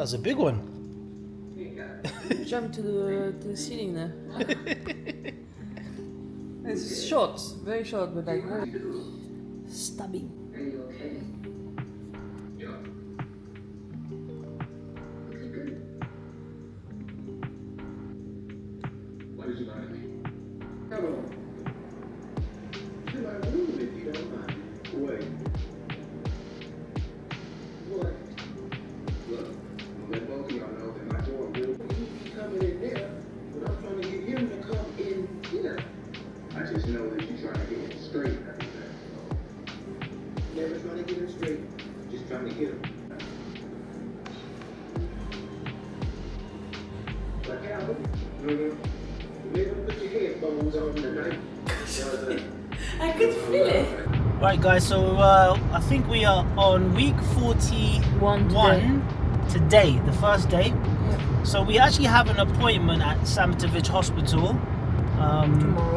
That's a big one. Jump to the ceiling there. It's short, very short, but like stabbing. Are you okay? Yeah. Okay, good. Why did you lie to me? Come on. To my room if you don't mind. Wait. What? Look, let both of y'all know that my door will be coming in there, but I'm trying to get him to come in here. I just know that you're trying to get him straight. Never trying to get him straight, just trying to get him. Like how? Maybe put your headphones on tonight. I could feel it. Right guys, so I think we are on week 41 today, the first day. Yeah. So we actually have an appointment at Samitivej Hospital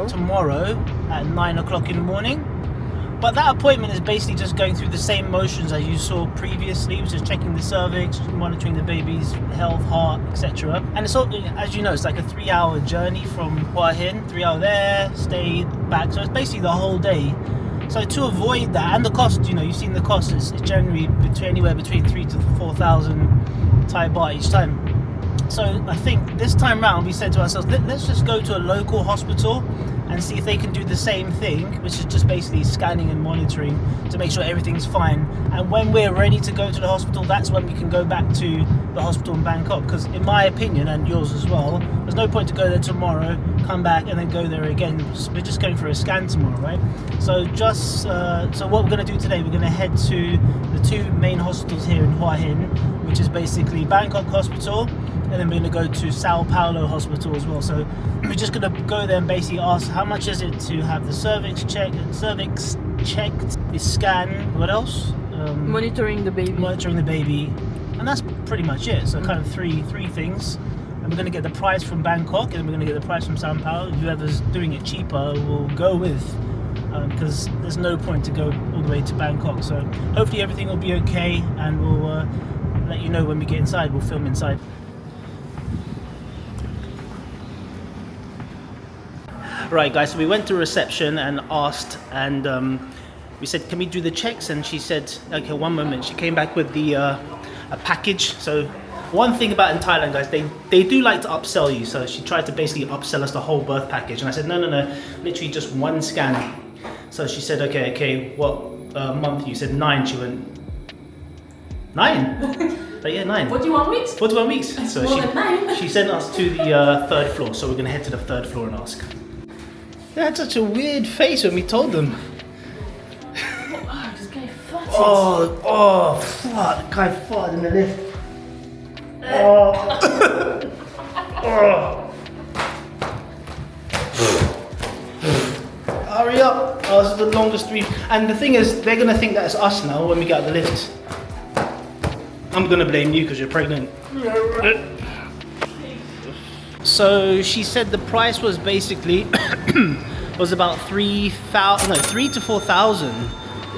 tomorrow at 9 o'clock in the morning. But that appointment is basically just going through the same motions as you saw previously, which is checking the cervix, monitoring the baby's health, heart, etc. And it's all, as you know, it's like a 3-hour journey from Hua Hin, 3 hour there, stay back. So it's basically the whole day. So to avoid that, and the cost, you know, you've seen the cost, it's generally anywhere between 3,000 to 4,000 Thai baht each time. So I think this time round we said to ourselves, let's just go to a local hospital and see if they can do the same thing, which is just basically scanning and monitoring to make sure everything's fine. And when we're ready to go to the hospital, that's when we can go back to the hospital in Bangkok. Because in my opinion, and yours as well, there's no point to go there tomorrow, come back and then go there again. We're just going for a scan tomorrow, right? So so what we're going to do today, we're going to head to the 2 main hospitals here in Hua Hin, which is basically Bangkok Hospital, and then we're going to go to Sao Paulo Hospital as well. So we're just going to go there and basically ask how much is it to have the cervix checked, the scan, what else? Monitoring the baby. Monitoring the baby, and that's pretty much it. So kind of three things. And we're going to get the price from Bangkok, and we're going to get the price from Sao Paulo. Whoever's doing it cheaper will go with, because there's no point to go all the way to Bangkok. So hopefully everything will be okay, and we'll let you know when we get inside. We'll film inside. Right guys, so we went to reception and asked, and we said, can we do the checks? And she said, okay, one moment. She came back with the a package. So one thing about in Thailand, guys, they do like to upsell you. So she tried to basically upsell us the whole birth package, and I said, no, literally just one scan. So she said, okay, what month? You said 9. She went, 9? But yeah, 9. 41 weeks? 41 weeks. That's So more than 9. she sent us to the 3rd floor. So we're gonna head to the 3rd floor and ask. They had such a weird face when we told them. Oh, this guy farted. Oh, fuck, the guy farted in the lift. Oh. Hurry up. Oh, this is the longest week. And the thing is, they're gonna think that it's us now when we get out of the lift. I'm gonna blame you because you're pregnant. So she said the price was basically was about 3 to 4,000.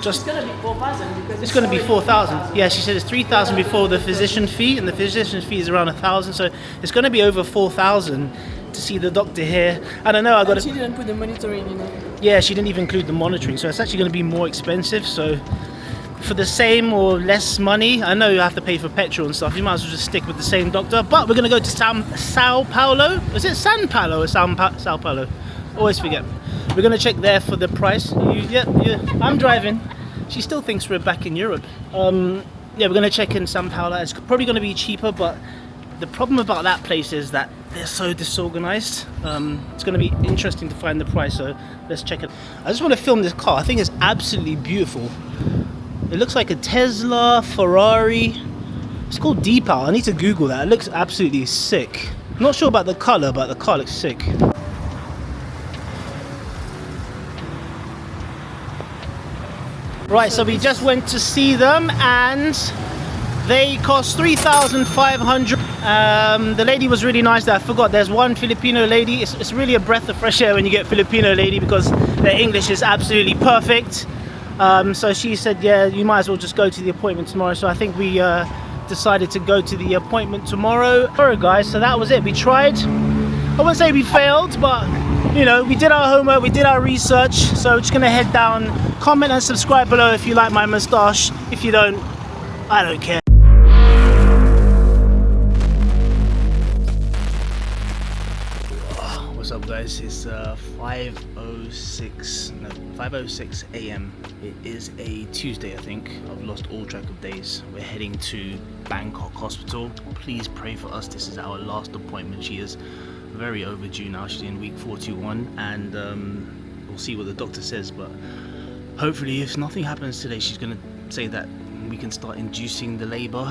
Just It's gonna be 4,000 because it's gonna be 4,000. Yeah, she said it's 3,000 before the physician fee, and the physician fee is around 1,000. So it's gonna be over 4,000 to see the doctor here. I don't know. I got. She didn't put the monitoring in it. Yeah, she didn't even include the monitoring, so it's actually gonna be more expensive. So for the same or less money, I know you have to pay for petrol and stuff, you might as well just stick with the same doctor. But we're going to go to Sao Paulo. Is it San Paulo or Sao Paulo? Always forget. We're going to check there for the price. Yeah, I'm driving. She still thinks we're back in Europe. Yeah, we're going to check in Sao Paulo. It's probably going to be cheaper, but the problem about that place is that they're so disorganized. It's going to be interesting to find the price, so let's check it. I just want to film this car. I think it's absolutely beautiful. It looks like a Tesla, Ferrari. It's called Deepal. I need to Google that. It looks absolutely sick. I'm not sure about the color, but the car looks sick. Right, so we just went to see them, and they cost 3,500. The lady was really nice there. I forgot, there's one Filipino lady. It's really a breath of fresh air when you get Filipino lady, because their English is absolutely perfect. So she said, yeah, you might as well just go to the appointment tomorrow. So I think we decided to go to the appointment tomorrow. Alright guys, so that was it. We tried. I wouldn't say we failed, but you know, we did our homework, we did our research. So just gonna head down, comment and subscribe below if you like my moustache. If you don't, I don't care. What's up guys, it's 5:06 a.m. It is a Tuesday, I think. I've lost all track of days. We're heading to Bangkok hospital. Please pray for us. This is our last appointment. She is very overdue now. She's in week 41 and we'll see what the doctor says, but hopefully if nothing happens today, she's gonna say that we can start inducing the labor.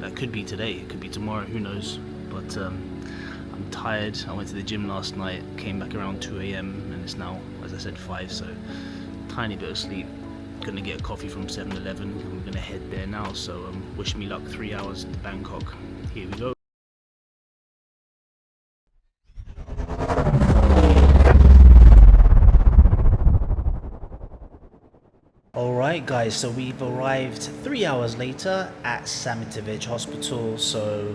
That could be today, it could be tomorrow, who knows, but I'm tired. I went to the gym last night, came back around 2 a.m. and it's now, as I said, 5, so tiny bit of sleep. Gonna get a coffee from 7-Eleven and we're gonna head there now, so wish me luck. 3 hours to Bangkok. Here we go. Alright guys, so we've arrived 3 hours later at Samitivej hospital, so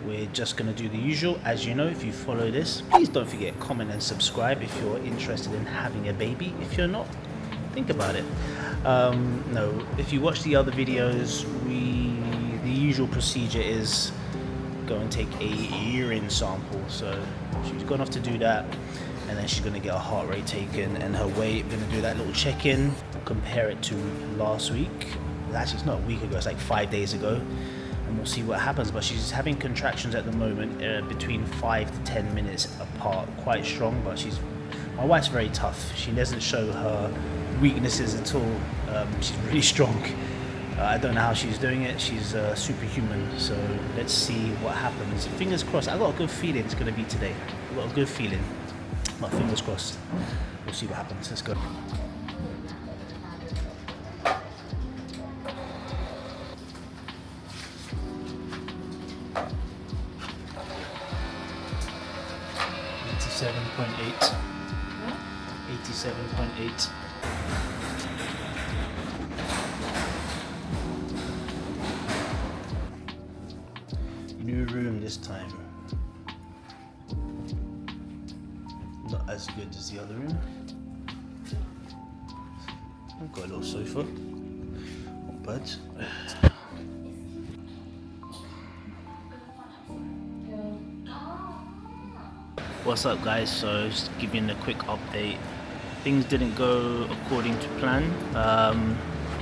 we're just going to do the usual. As you know, if you follow this, please don't forget comment and subscribe if you're interested in having a baby. If you're not, think about it. No, if you watch the other videos, the usual procedure is go and take a urine sample. So she's gone off to do that, and then she's going to get her heart rate taken and her weight. We're going to do that little check-in, compare it to last week. Actually, it's not a week ago, it's like 5 days ago, and we'll see what happens. But she's having contractions at the moment, between 5 to 10 minutes apart, quite strong. But my wife's very tough. She doesn't show her weaknesses at all. She's really strong. I don't know how she's doing it. She's superhuman. So let's see what happens. Fingers crossed. I got a good feeling it's going to be today. I got a good feeling, but fingers crossed. We'll see what happens. Let's go. .8. 87.8. New room this time. Not as good as the other room. I've got a little sofa. Not bad. What's up guys, so just giving a quick update. Things didn't go according to plan.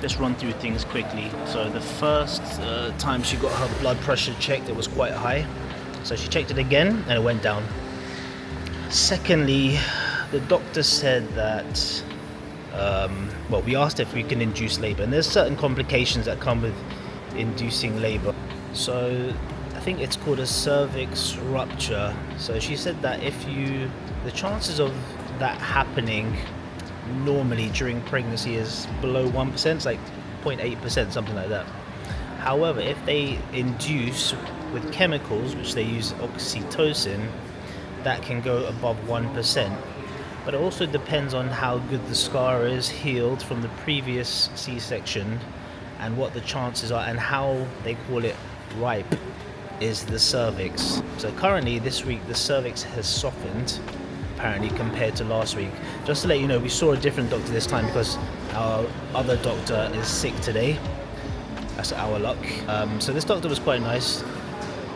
Let's run through things quickly. So the first time she got her blood pressure checked, it was quite high, so she checked it again and it went down. Secondly, the doctor said that well, we asked if we can induce labor, and there's certain complications that come with inducing labor. So I think it's called a cervix rupture. So she said that the chances of that happening normally during pregnancy is below 1%, it's like 0.8%, something like that. However, if they induce with chemicals, which they use oxytocin, that can go above 1%. But it also depends on how good the scar is healed from the previous C-section and what the chances are, and how they call it ripe is the cervix. So currently this week the cervix has softened apparently compared to last week. Just to let you know, we saw a different doctor this time because our other doctor is sick today. That's our luck. So this doctor was quite nice,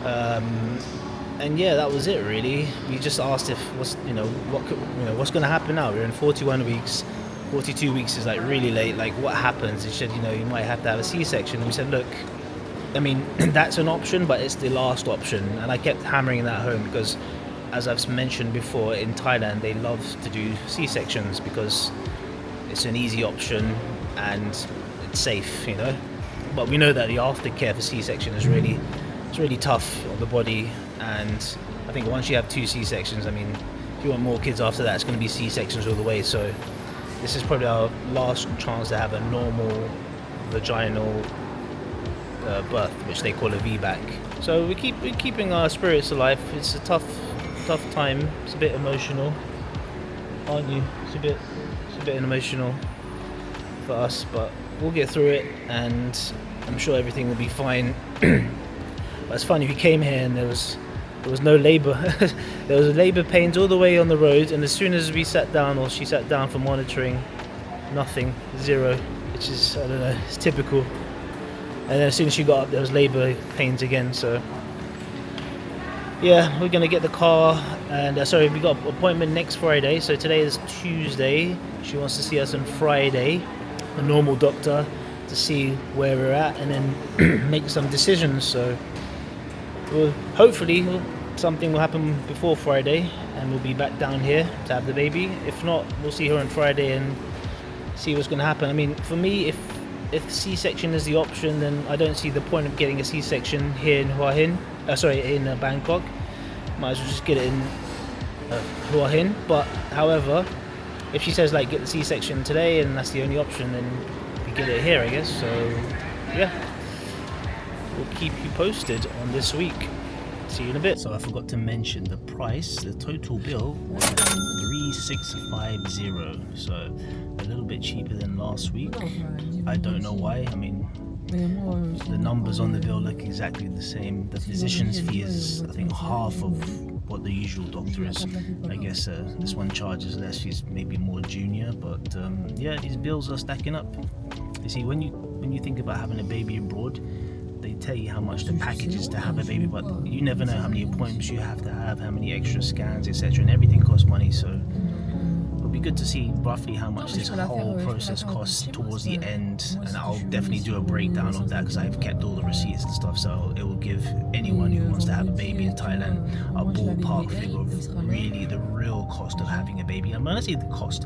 and yeah, that was it really. We just asked if what's going to happen now. We're in 41 weeks. 42 weeks is like really late. Like what happens? He said, you might have to have a C-section. And we said, look, I mean, that's an option, but it's the last option. And I kept hammering that home because, as I've mentioned before, in Thailand they love to do C-sections because it's an easy option and it's safe, But we know that the aftercare for C-section is really tough on the body. And I think once you have 2 C-sections, I mean, if you want more kids after that, it's going to be C-sections all the way. So this is probably our last chance to have a normal vaginal birth, which they call a VBAC. So we're keeping our spirits alive. It's a tough time. It's a bit emotional, aren't you? It's a bit emotional for us, but we'll get through it, and I'm sure everything will be fine. But it's funny, we came here and there was no labour. There was labour pains all the way on the road, and as soon as we sat down, or she sat down for monitoring, nothing, zero, which is, I don't know, it's typical. And then as soon as she got up, there was labour pains again. So yeah, we're gonna get the car, and sorry, we got an appointment next Friday. So today is Tuesday. She wants to see us on Friday, a normal doctor, to see where we're at, and then make some decisions. So hopefully something will happen before Friday, and we'll be back down here to have the baby. If not, we'll see her on Friday and see what's going to happen. I mean, for me, if C-section is the option, then I don't see the point of getting a C-section here in Hua Hin. In Bangkok. Might as well just get it in Hua Hin. But however, if she says like get the C-section today and that's the only option, then we get it here, I guess. So yeah, we'll keep you posted on this week. See you in a bit. So I forgot to mention the price. The total bill was 3650. So a little bit cheaper than last week. I don't know why. I mean, the numbers on the bill look exactly the same. The physician's fee is, I think, half of what the usual doctor is. I guess this one charges less. She's maybe more junior, but yeah, these bills are stacking up. You see, when you think about having a baby abroad, they tell you how much the package is to have a baby, but you never know how many appointments you have to have, how many extra scans, etc., and everything costs money. So it'll be good to see roughly how much this whole process costs towards the end, and I'll definitely do a breakdown of that because I've kept all the receipts and stuff, so it will give anyone who wants to have a baby in Thailand a ballpark figure of really the real cost of having a baby. And when I say the cost,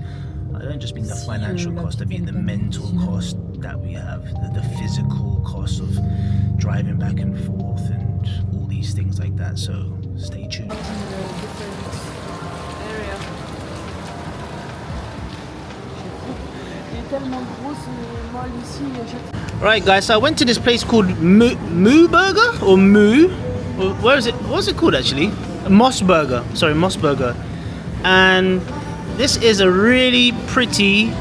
I don't just mean the financial cost, I mean the mental cost that we have, the physical cost of driving back and forth and all these things like that. So stay tuned. Right guys, so I went to this place called Moo Burger or Moo, or where is it? What's it called actually? Moss Burger. Sorry, Moss Burger. And this is a really pretty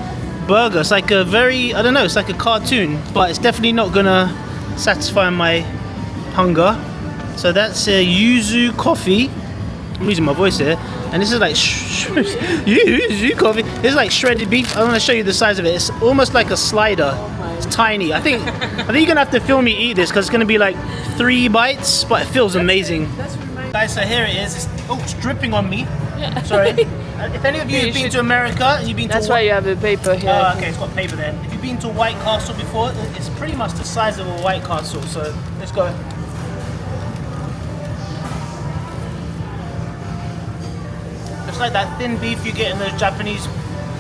burger. It's like a very, I don't know, it's like a cartoon, but it's definitely not gonna satisfy my hunger. So that's a yuzu coffee. I'm losing my voice here. And this is like yuzu coffee. This is like shredded beef. I want to show you the size of it. It's almost like a slider. It's tiny. I think you're gonna have to film me eat this because it's gonna be like 3 bites, but it feels amazing. Guys, so here it is. It's dripping on me. Sorry. If any of you have been to America and you've been That's to why you have a paper here. Okay, it's got paper then. If you've been to White Castle before, it's pretty much the size of a White Castle. So let's go. It's like that thin beef you get in the Japanese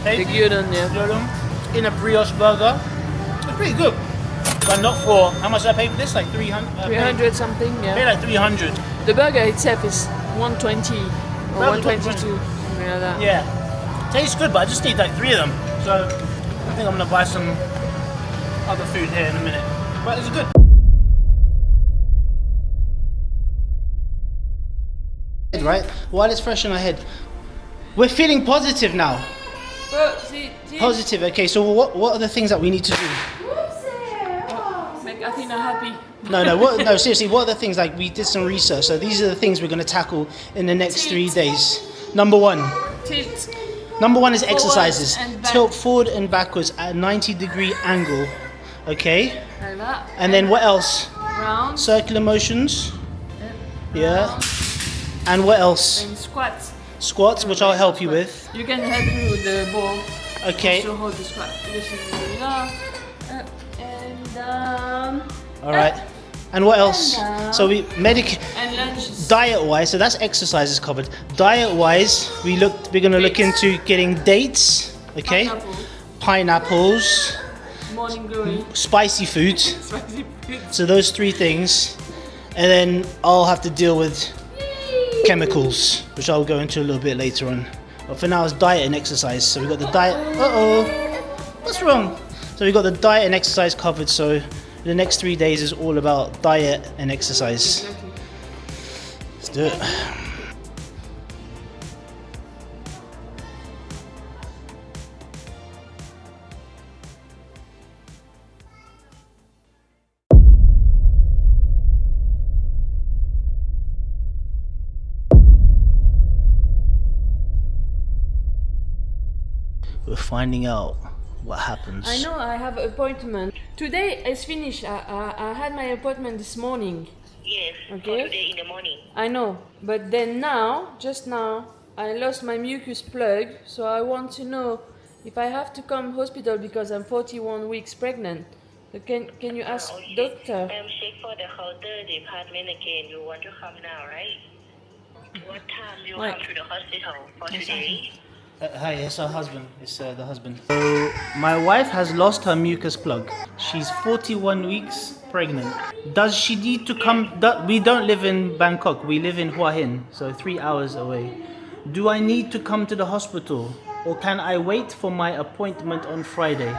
place. The gyudon, yeah. Gyudon in a brioche burger. It's pretty good, but not for how much did I pay for this? Like 300. 300 something, I yeah. paid like 300. The burger itself is 120 or 122. Something like that. Yeah, tastes good, but I just need like 3 of them. So I think I'm gonna buy some other food here in a minute. But it's good. Right, while it's fresh in our head, we're feeling positive now. Positive. Okay, so what are the things that we need to do? Make Athena happy. No, seriously, what are the things, like we did some research, so these are the things we're going to tackle in the next 3 days. Number 1. Tilt. Number 1 is exercises. And Tilt forward and backwards at a 90-degree angle. Okay? Like that. And then what else? Round. Circular motions. Yeah. And what else? And squats. Squats, which I'll help you with. You can help me with the ball. Okay. To hold the squat. All right. And what else? So we and lunges. diet-wise, so that's exercises covered. Diet-wise, we're gonna look into getting dates. Okay. Pineapples. Morning glory. Spicy food. Spicy food. So those 3 things, and then I'll have to deal with chemicals, which I'll go into a little bit later on. But for now, it's diet and exercise. So we got the diet. What's wrong? So we got the diet and exercise covered. So the next 3 days is all about diet and exercise. Exactly. Let's do it. We're finding out what happens. I know I have an appointment. Today is finished. I had my appointment this morning. Yes, Okay. for today in the morning. I know. But then now, just now, I lost my mucus plug. So I want to know if I have to come hospital because I'm 41 weeks pregnant. So can you ask Okay. doctor? Check for the counter department again. You want to come now, right? What time you Right. come to the hospital for today? Hi, it's her husband. It's the husband. So my wife has lost her mucus plug. She's 41 weeks pregnant. Does she need to come? We don't live in Bangkok. We live in Hua Hin, so 3 hours away. Do I need to come to the hospital, or can I wait for my appointment on Friday?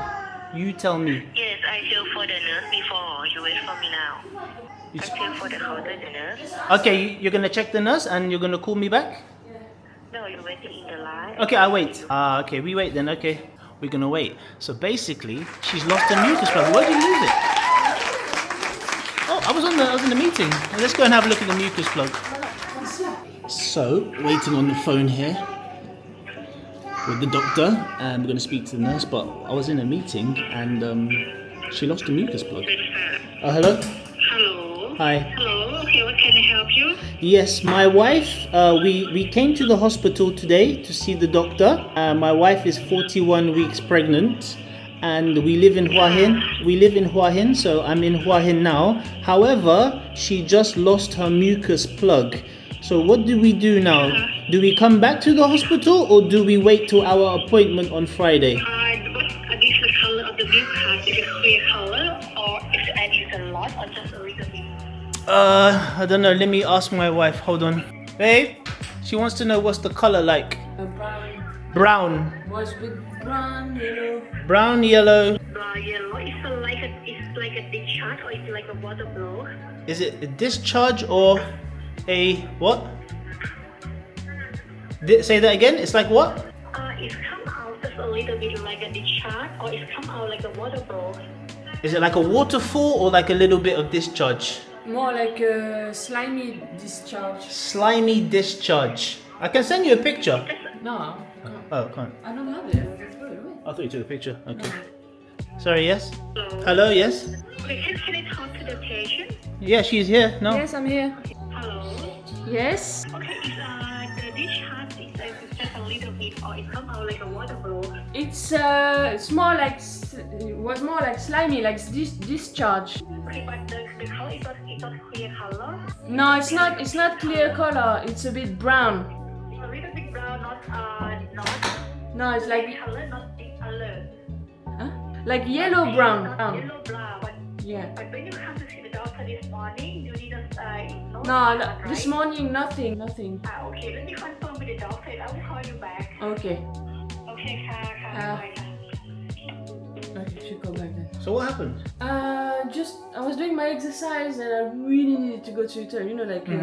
You tell me. Yes, I feel for the nurse before. You wait for me now. I feel for the counter, the nurse. Okay, you're gonna check the nurse and you're gonna call me back? No, you're waiting in the line. Okay, I wait. Okay, we wait then. Okay, we're gonna wait. So basically, she's lost her mucus plug. Where did you lose it? Oh, I was in the meeting. Well, let's go and have a look at the mucus plug. So, waiting on the phone here with the doctor, and we're gonna speak to the nurse. But I was in a meeting and she lost the mucus plug. Oh, hello. Hello. Hi. Hello. Okay, what can I help you? Yes, my wife, we came to the hospital today to see the doctor. My wife is 41 weeks pregnant and we live in Hua Hin. We live in Hua Hin, so I'm in Hua Hin now. However, she just lost her mucus plug. So what do we do now? Do we come back to the hospital or do we wait till our appointment on Friday? What is the color of the milk card? Is it clear color or is a lot or just a little bit? I don't know. Let me ask my wife. Hold on. Babe, she wants to know what's the color like. Brown. Brown. Was with brown, yellow. Brown, yellow. Yellow. It's like a discharge or it's like a water blow. Is it a discharge or a what? Say that again. It's like what? It's come out just a little bit like a discharge or it's come out like a water blow. Is it like a waterfall or like a little bit of discharge? More like a slimy discharge. Slimy discharge. I can send you a picture. No, Oh, can't. I don't have it. I throw it away. I thought you took a picture. Okay. Sorry. Yes. Hello. Yes. Okay, can I talk to the patient? Yeah, she's here. No. Yes, I'm here. Hello. Yes. Okay, the discharge is just a little bit or it come out like a water blow. It's more like it was more like slimy, like discharge. Okay, but the color is not clear color. No, it's not. It's not clear color. It's a bit brown. It's a little bit brown, not No, it's light like color, not deep color. like yellow brown. Yellow brown. Yeah. But when you come to see the doctor this morning, you need a No, right? this morning nothing. Okay, let me confirm with the doctor and I will call you back. Okay. Okay, Okay, should go back then. So what happened? Just I was doing my exercise and I really needed to go to the toilet. You know, like when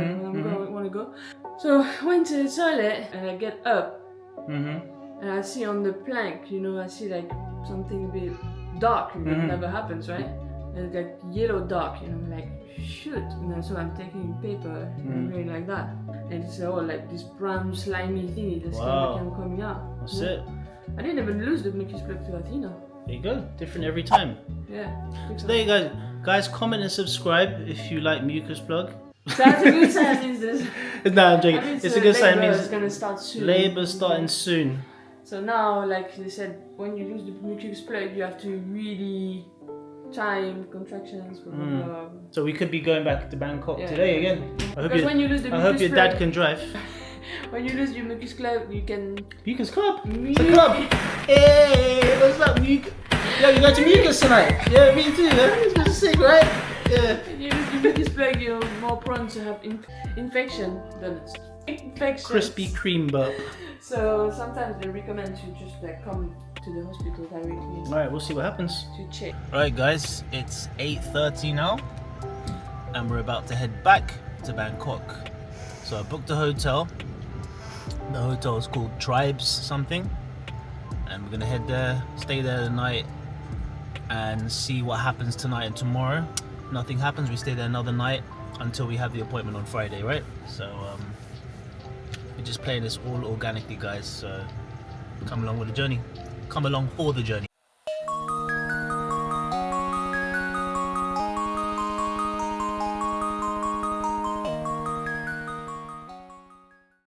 I want to go. So I went to the toilet and I get up and I see on the plank, you know, I see like something a bit dark. And that never happens, right? And it's like yellow dark, you know, like shoot. And then, so I'm taking paper and going like that, and it's all like this brown slimy thingy that's coming out. That's it. I didn't even lose the mucus plug to Athena. There you go. Different every time. Yeah. So there you go. Guys, comment and subscribe if you like mucus plug. So that's a good sign, means this. No, I'm joking. It's a good sign. Labour Means is gonna start soon. labour's starting soon. So now, like they said, when you lose the mucus plug, you have to really time contractions. Blah, blah, blah. So we could be going back to Bangkok Yeah. today again. Because when you lose the I mucus hope your plug, dad can drive. when you lose your mucus plug, you can. Mucus Club. It's a club. Hey, what's up, Mucus? Yo, you going to Mucus tonight? Yeah, me too. It's just sick, right? Yeah. When you lose the mucus plug, you're more prone to have infection than infection. Krispy Kreme burp. So sometimes they recommend to just like come to the hospital directly. Alright, we'll see what happens. To check. Alright guys, it's 8:30 now and we're about to head back to Bangkok. So I booked a hotel. The hotel is called Tribes something, and we're gonna head there, stay there the night and see what happens tonight and tomorrow. If nothing happens, we stay there another night until we have the appointment on Friday, right? So we're just playing this all organically, guys, so come along with the journey. come along for the journey.